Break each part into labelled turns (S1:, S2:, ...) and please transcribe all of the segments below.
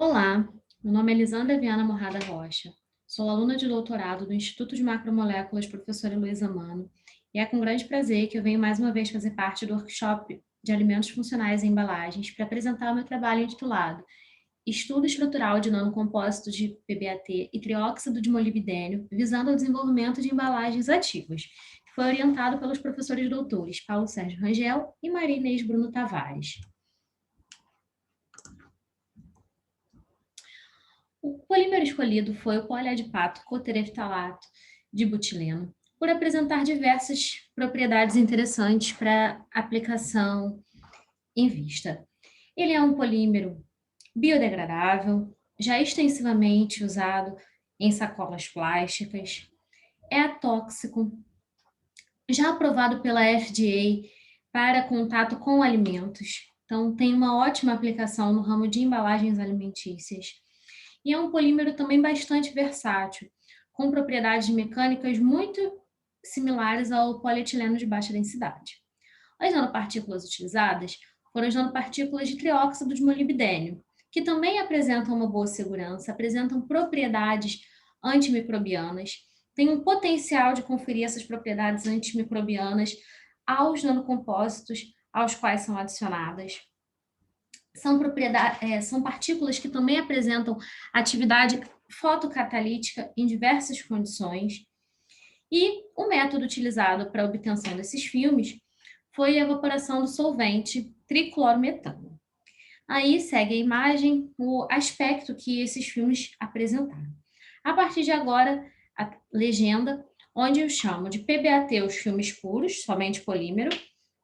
S1: Olá, meu nome é Elisandra Viana Morrada Rocha. Sou aluna de doutorado do Instituto de Macromoléculas Professora Heloísa Mano, e é com grande prazer que eu venho mais uma vez fazer parte do workshop de alimentos funcionais e embalagens para apresentar o meu trabalho intitulado Estudo Estrutural de Nanocompósitos de PBAT e Trióxido de Molibdênio, visando o desenvolvimento de embalagens ativas, que foi orientado pelos professores doutores Paulo Sérgio Rangel e Maria Inês Bruno Tavares. O polímero escolhido foi o poliadipato cotereftalato de butileno, por apresentar diversas propriedades interessantes para aplicação em vista. Ele é um polímero biodegradável, já extensivamente usado em sacolas plásticas, é atóxico, já aprovado pela FDA para contato com alimentos, então tem uma ótima aplicação no ramo de embalagens alimentícias. E é um polímero também bastante versátil, com propriedades mecânicas muito similares ao polietileno de baixa densidade. As nanopartículas utilizadas foram as nanopartículas de trióxido de molibdênio, que também apresentam uma boa segurança, apresentam propriedades antimicrobianas, têm um potencial de conferir essas propriedades antimicrobianas aos nanocompósitos aos quais são adicionadas. São partículas que também apresentam atividade fotocatalítica em diversas condições. E o método utilizado para a obtenção desses filmes foi a evaporação do solvente triclorometano. Aí segue a imagem, o aspecto que esses filmes apresentaram. A partir de agora, a legenda, onde eu chamo de PBAT os filmes puros, somente polímero,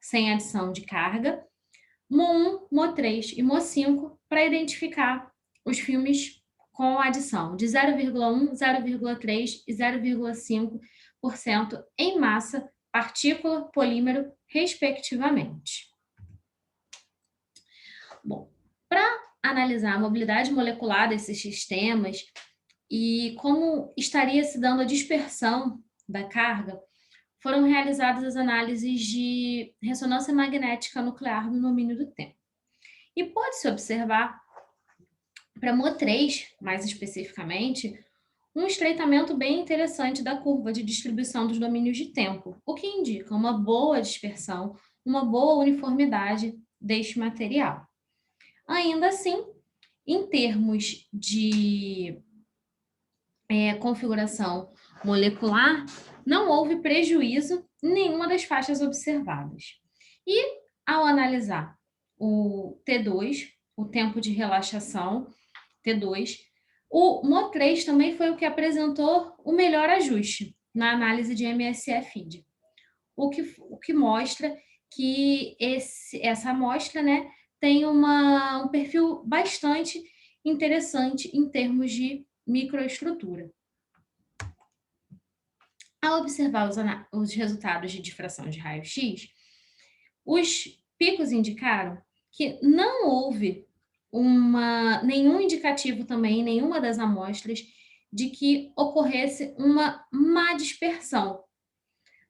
S1: sem adição de carga, Mo1, Mo3 e Mo5 para identificar os filmes com adição de 0,1, 0,3 e 0,5% em massa, partícula, polímero, respectivamente. Bom, para analisar a mobilidade molecular desses sistemas e como estaria se dando a dispersão da carga, foram realizadas as análises de ressonância magnética nuclear no domínio do tempo. E pode-se observar, para Mo3, mais especificamente, um estreitamento bem interessante da curva de distribuição dos domínios de tempo, o que indica uma boa dispersão, uma boa uniformidade deste material. Ainda assim, em termos de configuração molecular, não houve prejuízo em nenhuma das faixas observadas. E, ao analisar o T2, o tempo de relaxação, T2, o Mo3 também foi o que apresentou o melhor ajuste na análise de MSE-FID, o que mostra que essa amostra, né, tem um perfil bastante interessante em termos de microestrutura. Ao observar os resultados de difração de raio-x, os picos indicaram que não houve nenhum indicativo também em nenhuma das amostras de que ocorresse uma má dispersão.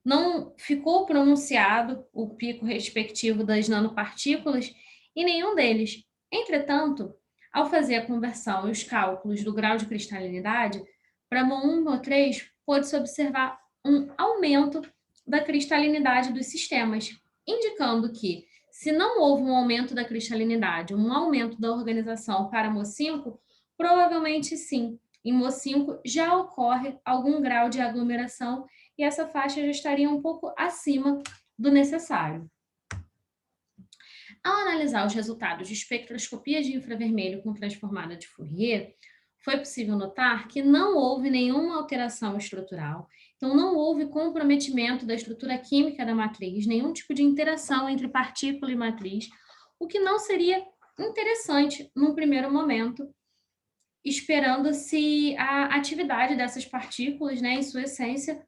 S1: Não ficou pronunciado o pico respectivo das nanopartículas em nenhum deles. Entretanto, ao fazer a conversão e os cálculos do grau de cristalinidade, para Mo1 e Mo3, pôde-se observar um aumento da cristalinidade dos sistemas, indicando que, se não houve um aumento da cristalinidade, um aumento da organização para Mo5, provavelmente sim, em Mo5 já ocorre algum grau de aglomeração e essa faixa já estaria um pouco acima do necessário. Ao analisar os resultados de espectroscopia de infravermelho com transformada de Fourier, foi possível notar que não houve nenhuma alteração estrutural, então não houve comprometimento da estrutura química da matriz, nenhum tipo de interação entre partícula e matriz, o que não seria interessante num primeiro momento, esperando-se a atividade dessas partículas, né, em sua essência,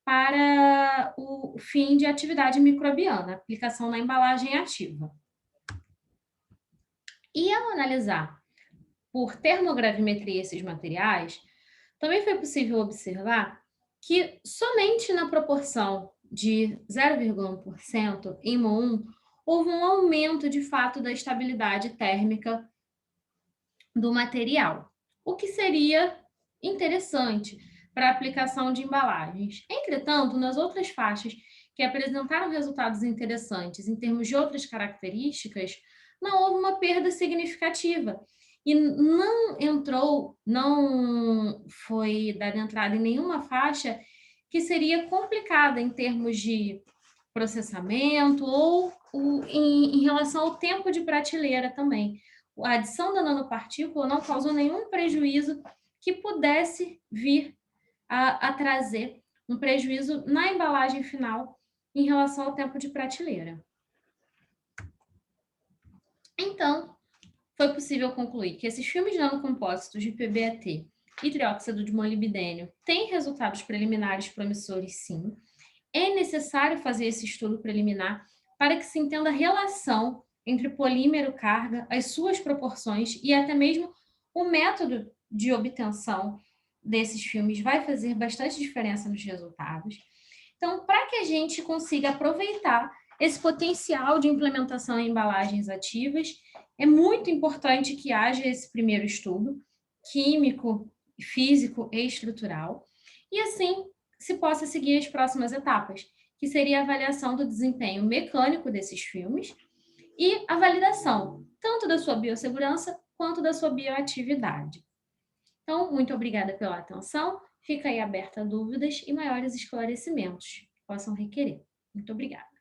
S1: para o fim de atividade microbiana, aplicação na embalagem ativa. E ao analisar por termogravimetria esses materiais, também foi possível observar que somente na proporção de 0,1% em Mo1 houve um aumento de fato da estabilidade térmica do material, o que seria interessante para a aplicação de embalagens. Entretanto, nas outras faixas que apresentaram resultados interessantes em termos de outras características, não houve uma perda significativa e não foi dada entrada em nenhuma faixa que seria complicada em termos de processamento ou em relação ao tempo de prateleira também. A adição da nanopartícula não causou nenhum prejuízo que pudesse vir a trazer um prejuízo na embalagem final em relação ao tempo de prateleira. Então, foi possível concluir que esses filmes nanocompósitos de PBAT e trióxido de molibdênio têm resultados preliminares promissores, sim. É necessário fazer esse estudo preliminar para que se entenda a relação entre polímero, carga, as suas proporções e até mesmo o método de obtenção desses filmes vai fazer bastante diferença nos resultados. Então, para que a gente consiga aproveitar esse potencial de implementação em embalagens ativas, é muito importante que haja esse primeiro estudo químico, físico e estrutural, e assim se possa seguir as próximas etapas, que seria a avaliação do desempenho mecânico desses filmes e a validação tanto da sua biossegurança quanto da sua bioatividade. Então, muito obrigada pela atenção. Fica aí aberta a dúvidas e maiores esclarecimentos que possam requerer. Muito obrigada.